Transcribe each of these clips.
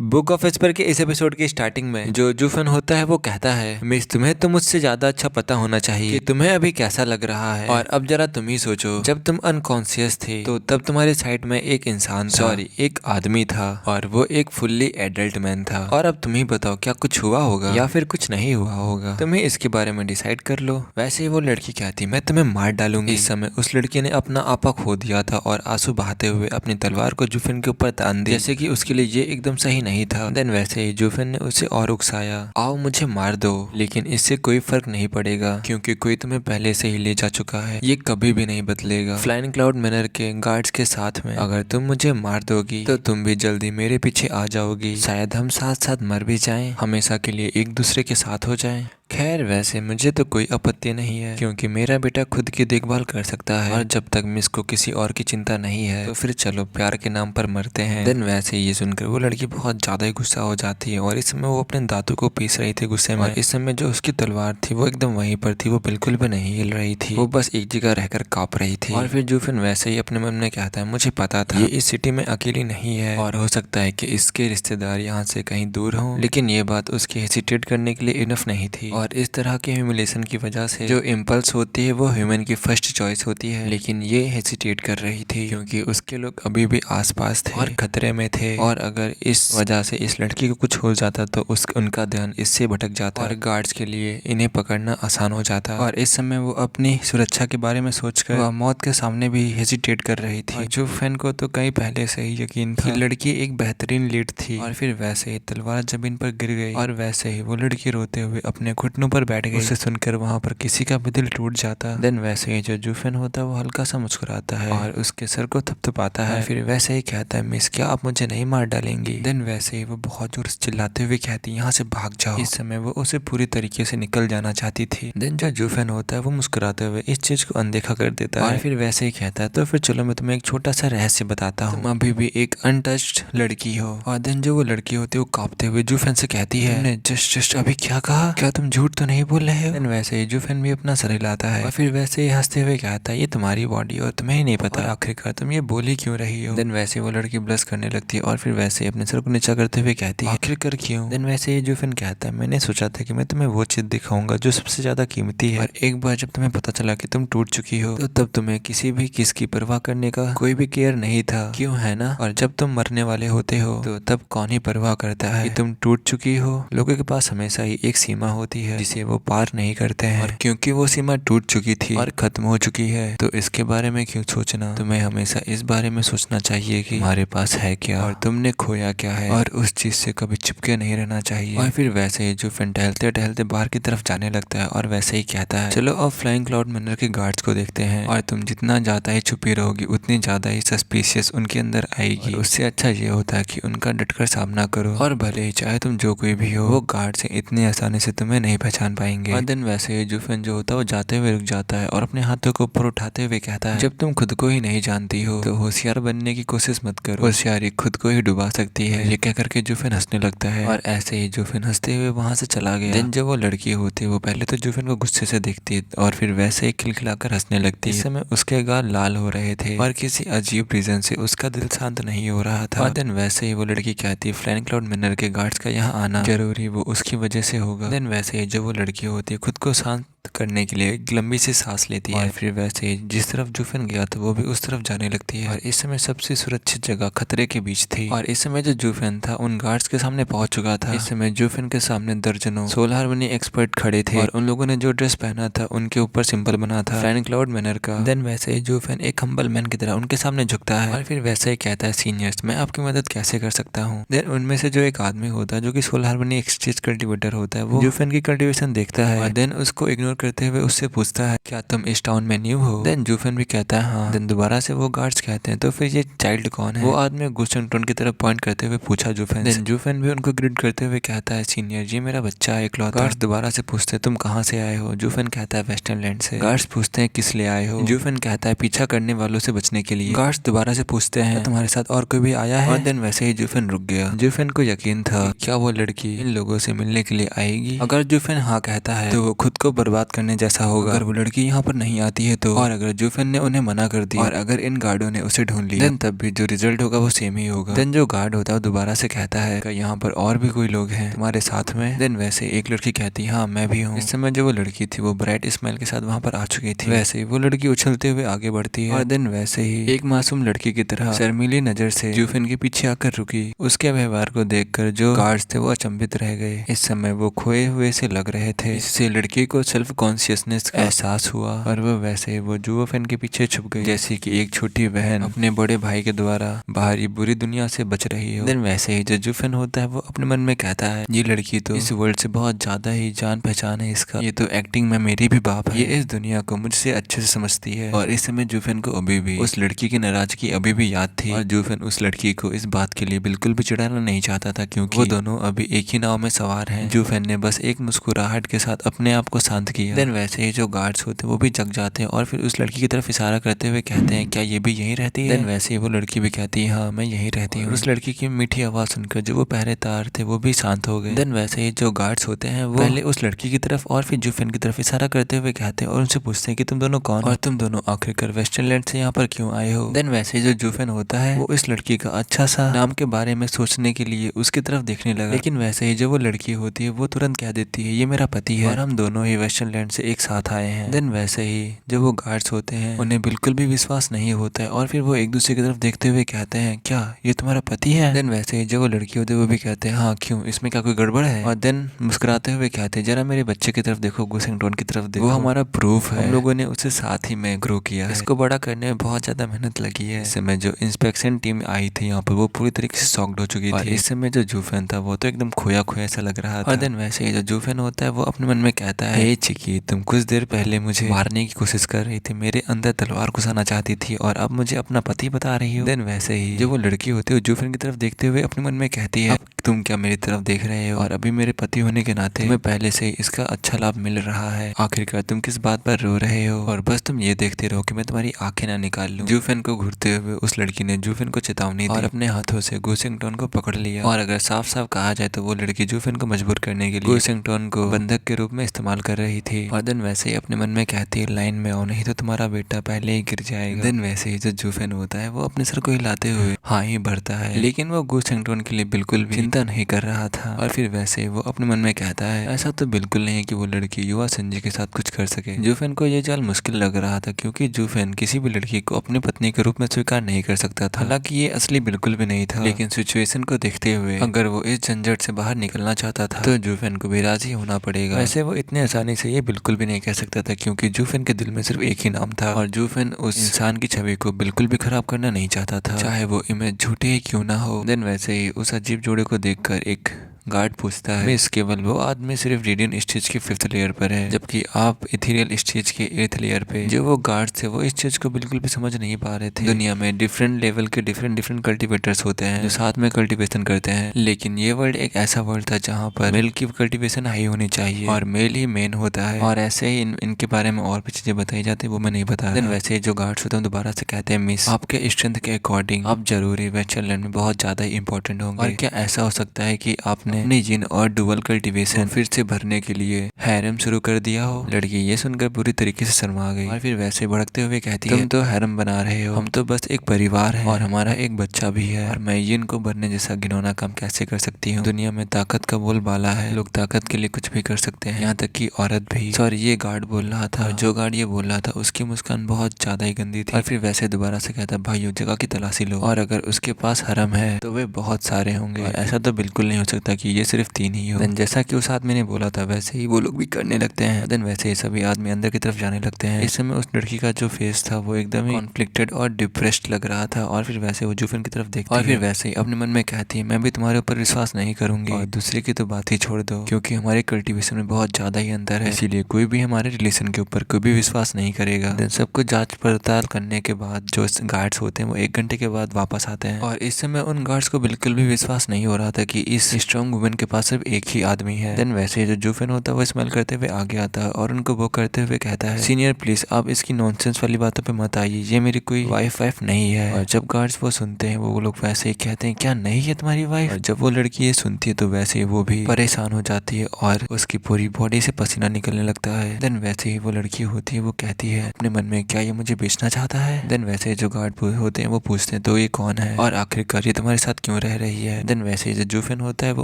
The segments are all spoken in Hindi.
बुक ऑफ एस्पर के इस एपिसोड की स्टार्टिंग में जो जूफन होता है वो कहता है, मिस तुम्हें तो मुझसे ज्यादा अच्छा पता होना चाहिए कि तुम्हें अभी कैसा लग रहा है। और अब जरा तुम ही सोचो, जब तुम अनकॉन्शियस थे तो तब तुम्हारे साइड में एक इंसान सॉरी एक आदमी था और वो एक फुल्ली एडल्ट मैन था। और अब तुम ही बताओ, क्या कुछ हुआ होगा या फिर कुछ नहीं हुआ होगा, तुम्हें इसके बारे में डिसाइड कर लो। वैसे ही वो लड़की कहती, मैं तुम्हें मार डालूंगी। इस समय उस लड़की ने अपना आपा खो दिया था और आंसू बहाते हुए अपनी तलवार को जूफन के ऊपर तान दी, जैसे कि उसके लिए ये एकदम सही नहीं था। देन वैसे ही जूफन ने उसे और उकसाया, आओ मुझे मार दो, लेकिन इससे कोई फर्क नहीं पड़ेगा क्योंकि कोई तुम्हें पहले से ही ले जा चुका है, ये कभी भी नहीं बदलेगा। फ्लाइंग क्लाउड मैनर के गार्ड्स के साथ में अगर तुम मुझे मार दोगी तो तुम भी जल्दी मेरे पीछे आ जाओगी, शायद हम साथ साथ मर भी जाएं, हमेशा के लिए एक दूसरे के साथ हो जाएं। खैर वैसे मुझे तो कोई आपत्ति नहीं है क्योंकि मेरा बेटा खुद की देखभाल कर सकता है और जब तक मिस को किसी और की चिंता नहीं है तो फिर चलो प्यार के नाम पर मरते हैं। देन वैसे ये सुनकर वो लड़की बहुत ज्यादा ही गुस्सा हो जाती है और इस समय वो अपने दांतों को पीस रही थी गुस्से में। इस समय जो उसकी तलवार थी वो एकदम वहीं पर थी, वो बिल्कुल भी नहीं हिल रही थी, वो बस एक जगह रहकर कांप रही थी। और फिर जूफिन वैसे ही अपने मन में कहता है, मुझे पता था ये इस सिटी में अकेली नहीं है और हो सकता है कि इसके रिश्तेदार यहाँ से कहीं दूर हों, लेकिन ये बात उसके हेसिटेट करने के लिए इनफ नहीं थी। और इस तरह के ह्यूमिलेशन की वजह से जो इम्पल्स होती है वो ह्यूमन की फर्स्ट चॉइस होती है, लेकिन ये हेसिटेट कर रही थी क्योंकि उसके लोग अभी भी आसपास थे और खतरे में थे और अगर इस वजह से इस लड़की को कुछ हो जाता तो उनका ध्यान इससे भटक जाता और गार्ड्स के लिए इन्हें पकड़ना आसान हो जाता। और इस समय वो अपनी सुरक्षा के बारे में सोचकर वह मौत के सामने भी हेसिटेट कर रही थी। जो फैन को तो कहीं पहले से ही यकीन था कि लड़की एक बेहतरीन लीड थी। और फिर वैसे ही तलवार जमीन पर गिर गई और वैसे ही वो लड़की रोते हुए अपने घुटनों पर बैठ गई। उसे सुनकर वहां पर किसी का भी दिल टूट जाता। देन वैसे ही जो जूफन होता है वो हल्का सा मुस्कुराता है और उसके सर को थपथपाता है। फिर वैसे ही कहता है, मिस क्या आप मुझे नहीं मार डालेंगी? देन वैसे ही वो बहुत जोर से चिल्लाते हुए कहती, यहाँ से भाग जाओ। इस समय वो उसे पूरी तरीके से निकल जाना चाहती थी। देन जो जूफन होता है वो मुस्कुराते हुए इस चीज को अनदेखा कर देता है और फिर वैसे ही कहता है, तो फिर चलो मैं तुम्हें एक छोटा सा रहस्य बताता हूँ, तुम अभी भी एक अनटच्ड लड़की हो। और देन जो वो लड़की होती है वो कांपते हुए जूफन से कहती है, तुमने जस्ट अभी क्या कहा? क्या तुम झूठ तो नहीं बोल रहे हो? देन वैसे ही जूफन भी अपना सर हिलाता है और फिर वैसे ही हंसते हुए कहता है, ये तुम्हारी बॉडी और तुम्हें ही नहीं पता आखिरकार तुम ये बोली क्यों रही हो। देन वैसे वो लड़की ब्लश करने लगती है और फिर वैसे ही अपने सर को नीचा करते हुए कहती है, आखिरकार क्यों? देन वैसे ही जूफन कहता है, मैंने सोचा था कि मैं तुम्हें वो चीज दिखाऊंगा जो सबसे ज्यादा कीमती है और एक बार जब तुम्हें पता चला कि तुम टूट चुकी हो तो तब तुम्हें किसी भी किस की परवाह करने का कोई भी केयर नहीं था, क्यों है ना? और जब तुम मरने वाले होते हो तो तब कौन ही परवाह करता है कि तुम टूट चुकी हो। लोगों के पास हमेशा ही एक सीमा होती है जिसे वो पार नहीं करते हैं और क्योंकि वो सीमा टूट चुकी थी और खत्म हो चुकी है तो इसके बारे में क्यों सोचना, तुम्हें हमेशा इस बारे में सोचना चाहिए कि तुम्हारे पास है क्या और तुमने खोया क्या है और उस चीज से कभी चिपके नहीं रहना चाहिए। और फिर वैसे ही जो फिर टहलते टहलते बाहर की तरफ जाने लगता है और वैसे ही कहता है, चलो अब फ्लाइंग क्लाउड मैनर के गार्ड्स को देखते हैं और तुम जितना ज्यादा ही छुपी रहोगी उतनी ज्यादा ही सस्पिशियस उनके अंदर आएगी। उससे अच्छा ये होता है कि उनका डटकर सामना करो और भले ही चाहे तुम जो कोई भी हो वो गार्ड से इतनी आसानी से तुम्हें नहीं पहचान पाएंगे। और दिन वैसे ही जूफन जो होता है वो जाते हुए रुक जाता है और अपने हाथों को ऊपर उठाते हुए कहता है, जब तुम खुद को ही नहीं जानती हो तो होशियार बनने की कोशिश मत करो, होशियारी खुद को ही डुबा सकती है। ये कह करके जूफन हंसने लगता है और ऐसे ही जूफन हंसते हुए वहां से चला गया। दिन जो वो लड़की होती है वो पहले तो जूफन को गुस्से से देखती है और फिर वैसे ही खिलखिलाकर हंसने लगती है। इस समय उसके गाल लाल हो रहे थे और किसी अजीब रीजन से उसका दिल शांत नहीं हो रहा था। और दिन वैसे ही वो लड़की कहती है, फ्लाइंग क्लाउड मैनर के गार्ड्स का यहाँ आना जरूरी वो उसकी वजह से होगा। देन वैसे ही जो वो लड़की होती है खुद को शांत करने के लिए एक लंबी सी सांस लेती है और फिर वैसे ही जिस तरफ जूफन गया था वो भी उस तरफ जाने लगती है। और इस समय सबसे सुरक्षित जगह खतरे के बीच थी और इस समय जो जूफन था उन गार्ड्स के सामने पहुंच चुका था। इस समय जूफन के सामने दर्जनों सोल हार्मनी एक्सपर्ट खड़े थे और उन लोगों ने जो ड्रेस पहना था उनके ऊपर सिंबल बना था फ्लाइंग क्लाउड मैनर का। देन वैसे ही जूफन एक हम्बल मैन की तरह उनके सामने झुकता है और फिर वैसे ही कहता है, सीनियर्स मैं आपकी मदद कैसे कर सकता हूँ? देन उनमें से जो एक आदमी होता है जो कि सोल हार्मनी एक्सचेंज कल्टीवेटर होता है वो जूफन की कल्टीवेशन देखता है और देन उसको इग्नोर करते हुए उससे पूछता है, क्या तुम इस टाउन में न्यू हो? देन जूफन भी कहता है हाँ। देन दोबारा से वो गार्ड्स कहते हैं, तो फिर ये चाइल्ड कौन है? वो आदमी गुस्टन टोन की तरफ पॉइंट करते हुए पूछा जूफन। देन जूफन भी उनको ग्रीट करते हुए कहता है, सीनियर ये मेरा बच्चा है इकलौता। गार्ड्स दोबारा से पूछते हैं, तुम कहाँ से आए हो? जूफन कहता है वेस्टर्न लैंड से। गार्ड्स पूछते हैं किस लिए आए हो? जूफन कहता है पीछा करने वालों से बचने के लिए। गार्ड्स दोबारा से पूछते हैं तुम्हारे साथ और कोई भी आया है? और देन वैसे ही जूफन रुक गया। जूफन को यकीन था क्या वो लड़की इन लोगों से मिलने के लिए आएगी। अगर जूफन हाँ कहता है तो वो खुद को बर्बाद बात करने जैसा होगा अगर वो लड़की यहाँ पर नहीं आती है तो, और अगर जूफेन ने उन्हें मना कर दिया और अगर इन गार्डों ने उसे ढूंढ लिया, देन तब भी जो रिजल्ट होगा वो सेम ही होगा। देन जो गार्ड होता है दोबारा से कहता है कि यहाँ पर और भी कोई लोग हैं तुम्हारे साथ में। देन वैसे एक लड़की कहती है हाँ मैं भी हूँ। इस समय जो वो लड़की थी वो ब्राइट स्माइल के साथ वहाँ पर आ चुकी थी। वैसे ही वो लड़की उछलते हुए आगे बढ़ती है और देन वैसे ही एक मासूम लड़की की तरह शर्मीली नजर से जूफेन के पीछे आकर रुकी। उसके व्यवहार को देखकर जो गार्ड्स थे वो अचंभित रह गए। इस समय वो खोए हुए से लग रहे थे। इससे लड़की को सेल्फ कॉन्शियसनेस का एहसास हुआ और वो वैसे ही वो जूफेन के पीछे छुप गई, जैसे कि एक छोटी बहन अपने बड़े भाई के द्वारा बाहरी बुरी दुनिया से बच रही हो। देन वैसे ही जो जूफेन होता है वो अपने मन में कहता है ये लड़की तो इस वर्ल्ड से बहुत ज्यादा ही जान पहचान है इसका, ये तो एक्टिंग में मेरी भी बाप है, ये इस दुनिया को मुझसे अच्छे से समझती है। और इस समय जूफेन को अभी भी उस लड़की की नाराजगी अभी भी याद थी और जूफेन उस लड़की को इस बात के लिए बिल्कुल भी चिढ़ाना नहीं चाहता था क्योंकि वो दोनों अभी एक ही नाव में सवार हैं। जूफेन ने बस एक मुस्कुराहट के साथ अपने आप को शांत किया। देन वैसे ही जो गार्ड्स होते हैं वो भी जग जाते हैं और फिर उस लड़की की तरफ इशारा करते हुए कहते हैं क्या ये भी यहीं रहती है। देन वैसे ही वो लड़की भी कहती है हाँ मैं यहीं रहती हूँ। उस लड़की की मीठी आवाज सुनकर जो वो पहरेदार थे वो भी शांत हो गए। देन वैसे ही जो गार्ड्स होते हैं वो पहले उस लड़की की तरफ और फिर जूफेन की तरफ इशारा करते हुए कहते हैं और उनसे पूछते हैं कि तुम दोनों कौन और तुम दोनों आखिरकार वेस्टर्नलैंड से यहाँ पर क्यों आए हो। देन वैसे ही जो जूफेन होता है वो इस लड़की का अच्छा सा नाम के बारे में सोचने के लिए उसकी तरफ देखने लगा, लेकिन वैसे ही जो वो लड़की होती है वो तुरंत कह देती है ये मेरा पति है और हम दोनों ही वेस्टर्नलैंड से एक साथ आए हैं। देन वैसे ही जो वो गार्ड्स होते हैं उन्हें बिल्कुल भी विश्वास नहीं होता है और फिर वो एक दूसरे की तरफ देखते हुए कहते हैं क्या ये तुम्हारा पति है। देन वैसे ही जो वो लड़की होती है वो भी कहते हैं हाँ क्यों इसमें क्या कोई गड़बड़ है। और देन मुस्कुराते हुए कहते हैं जरा मेरे बच्चे की तरफ देखो, गुसेंगटोन की तरफ देखो, वो हमारा प्रूफ है, हम लोगों ने उसे साथ ही में ग्रो किया है, इसको बड़ा करने में बहुत ज्यादा मेहनत लगी है। इस समय जो इंस्पेक्शन टीम आई थी यहाँ पर वो पूरी तरीके से शॉक्ड हो चुकी थी। इस समय जो जूफेन था वो तो एकदम खोया खोया ऐसा लग रहा था। और देन वैसे ही जो जूफेन होता है वो अपने मन में कहता है हे चिकी तुम कुछ देर पहले मुझे मारने की कोशिश कर रही थी, मेरे अंदर तलवार घुसाना चाहती थी और अब मुझे अपना पति बता रही हो। देन वैसे ही जो वो लड़की होती है जूफेन की तरफ देखते हुए अपने मन में कहती है तुम क्या मेरी तरफ देख रहे हो और अभी मेरे पति होने के नाते तुम्हें पहले से इसका अच्छा लाभ मिल रहा है, आखिरकार तुम किस बात पर रो रहे हो और बस तुम ये देखते रहो कि मैं तुम्हारी आंखें ना निकाल लूं। जूफेन को घूरते हुए उस लड़की ने जूफेन को चेतावनी दी और अपने हाथों से गुसेंगटोन को पकड़ लिया और अगर साफ साफ कहा जाए तो वो लड़की जूफेन को मजबूर करने के लिए गुसेंगटोन को बंधक के रूप में इस्तेमाल कर रही थी। और देन वैसे ही अपने मन में कहती है लाइन में आओ नहीं तो तुम्हारा बेटा पहले ही गिर जाएगा। देन वैसे ही जो जूफेन होता है वो अपने सर को हिलाते हुए हाँ ही भरता है, लेकिन वो गुसेंगटोन के लिए बिल्कुल भी चिंता नहीं कर रहा था। और फिर वैसे वो अपने मन में कहता है ऐसा तो बिल्कुल नहीं है कि वो लड़की युवा संजय के साथ कुछ कर सके। जूफेन को ये चाल मुश्किल लग रहा था क्योंकि जूफेन किसी भी लड़की को अपनी पत्नी के रूप में स्वीकार नहीं कर सकता था, हालांकि ये असली बिल्कुल भी नहीं था, लेकिन सिचुएशन को देखते हुए अगर वो इस झंझट से बाहर निकलना चाहता था तो जूफेन को भी राजी होना पड़ेगा। वैसे वो इतने आसानी से ये बिल्कुल भी नहीं कह सकता था क्योंकि जूफेन के दिल में सिर्फ एक ही नाम था और जूफेन उस इंसान की छवि को बिल्कुल भी खराब करना नहीं चाहता था, चाहे वो इमेज झूठे ही क्यों ना हो। देन वैसे ही उस अजीब जोड़े को देखकर एक गार्ड पूछता है मिस केवल वो आदमी सिर्फ रेडियन स्टेज के 5th लेयर पर है जबकि आप इथेरियल स्टेज के 8th लेयर पे। जो वो गार्ड थे वो इस चीज को बिल्कुल भी समझ नहीं पा रहे थे। दुनिया में डिफरेंट लेवल के डिफरेंट कल्टीवेटर्स होते हैं जो साथ में कल्टीवेशन करते हैं, लेकिन ये वर्ल्ड एक ऐसा वर्ल्ड था जहाँ पर मेल की कल्टीवेशन हाई होनी चाहिए और मेल ही मेन होता है। और ऐसे ही इनके बारे में और भी चीजें बताई जाती है वो मैं नहीं बता। देन वैसे ही जो गार्ड्स होते हैं दोबारा से कहते हैं मिस आपके स्ट्रेंथ के अकॉर्डिंग आप जरूरी वेस्टर्नलैंड में बहुत ज्यादा इंपॉर्टेंट होंगे और क्या ऐसा हो सकता है कि आपने अपनी जीन और डुअल कल्टीवेशन फिर से भरने के लिए हैरम शुरू कर दिया हो। लड़की ये सुनकर पूरी तरीके से शर्मा गई और फिर वैसे भड़कते हुए कहती है तुम तो हैरम बना रहे हो, हम तो बस एक परिवार है और हमारा एक बच्चा भी है और मैं जीन को भरने जैसा घिनौना काम कैसे कर सकती हूँ। दुनिया में ताकत का बोलबाला है, लोग ताकत के लिए कुछ भी कर सकते हैं, यहाँ तक कि औरत भी। सॉरी ये गार्ड बोल रहा था, जो गार्ड ये बोल रहा था उसकी मुस्कान बहुत ज्यादा ही गंदी थी। और फिर वैसे दोबारा से कहता भाइयों जगह की तलाशी लो और अगर उसके पास हरम है तो वे बहुत सारे होंगे और ऐसा तो बिल्कुल नहीं हो सकता कि ये सिर्फ 3 ही हो। जैसा कि उस आदमी ने बोला था वैसे ही वो लोग भी करने लगते हैं। देन वैसे ही सभी आदमी अंदर की तरफ जाने लगते हैं। इस समय उस लड़की का जो फेस था वो एकदम ही कॉन्फ्लिक्टेड और डिप्रेस्ड लग रहा था और फिर वैसे वो जूफेन की तरफ देखती है और फिर वैसे ही अपने मन में कहती है मैं भी तुम्हारे ऊपर विश्वास नहीं करूंगी और दूसरे की तो बात ही छोड़ दो क्योंकि हमारे कल्टीवेशन में बहुत ज्यादा ही अंतर है, इसीलिए कोई भी हमारे रिलेशन के ऊपर कोई भी विश्वास नहीं करेगा। देन सब कुछ जांच पड़ताल करने के बाद जो गार्ड्स होते हैं वो 1 घंटे के बाद वापस आते हैं और इस समय उन गार्ड्स को बिल्कुल भी विश्वास नहीं हो रहा था कि इस स्ट्रॉन्ग यंग वुमेन के पास सिर्फ एक ही आदमी है। देन वैसे जो जूफेन होता है वो स्मेल करते हुए आगे आता है और उनको वो करते हुए कहता है, सीनियर प्लीज आप इसकी नॉनसेंस वाली बातों पे मत आइए, ये मेरी कोई वाइफ नहीं है। और जब गार्ड्स वो सुनते हैं वो लोग वैसे ही कहते हैं, क्या नहीं है तुम्हारी वाइफ? और जब वो लड़की ये सुनती है तो वैसे ही वो भी परेशान हो जाती है और उसकी पूरी बॉडी से पसीना निकलने लगता है। देन वैसे ही वो लड़की होती है वो कहती है अपने मन में, क्या ये मुझे बेचना चाहता है? देन वैसे जो गार्ड होते हैं वो पूछते हैं, तो ये कौन है और आखिरकार ये तुम्हारे साथ क्यों रह रही है? देन वैसे जो जूफेन होता है वो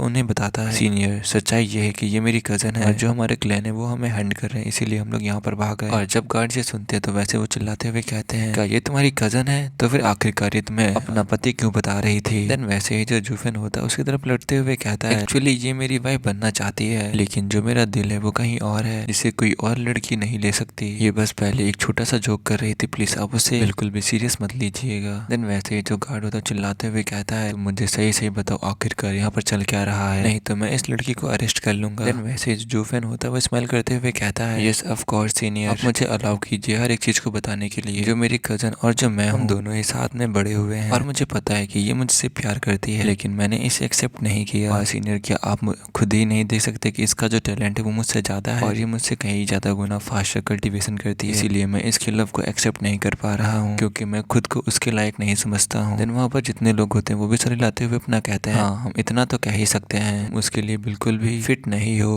उन्हें बताता है, सीनियर सच्चाई ये है कि ये मेरी कजन है और जो हमारे क्लैन है वो हमें हैंड कर रहे हैं, इसीलिए हम लोग यहाँ पर भाग गए। और जब गार्ड ये सुनते हैं तो वैसे वो चिल्लाते हुए कहते हैं, क्या ये तुम्हारी कजन है? तो फिर आखिरकार ये तुम्हें अपना पति क्यों बता रही थी? देन वैसे ही जो जूफेन होता है उसकी तरफ लड़ते हुए कहता है, एक्चुअली ये मेरी वाइफ बनना चाहती है, लेकिन जो मेरा दिल है वो कहीं और है, जिसे कोई और लड़की नहीं ले सकती। ये बस पहले एक छोटा सा जोक कर रही थी, प्लीज आप उसे बिल्कुल भी सीरियस मत लीजिएगा। देन वैसे ही जो गार्ड होता है चिल्लाते हुए कहता है, मुझे सही सही बताओ आखिरकार यहाँ पर चल क्या रहा है, नहीं तो मैं इस लड़की को अरेस्ट कर लूंगा। देन वैसे ही जो जूफेन होता है वो स्माइल करते हुए कहता है, यस ऑफ कोर्स सीनियर, आप मुझे अलाउ कीजिए हर एक चीज को बताने के लिए। जो मेरी कजन और जो मैं हम दोनों ही साथ में बड़े हुए हैं और मुझे पता है कि ये मुझसे प्यार करती है, लेकिन मैंने इसे एक्सेप्ट नहीं किया। और सीनियर, क्या आप खुद ही नहीं देख सकते कि इसका जो टैलेंट है वो मुझसे ज्यादा है और ये मुझसे कहीं ज्यादा गुना फास्टर कल्टीवेशन करती है, इसीलिए मैं इसके लव को एक्सेप्ट नहीं कर पा रहा हूँ क्योंकि मैं खुद को उसके लायक नहीं समझता हूँ। देन वहाँ पर जितने लोग होते हैं वो भी सर लाते हुए अपना कहते हैं, हाँ हम इतना तो कह ही सकते हैं, उसके लिए बिल्कुल भी फिट नहीं हो।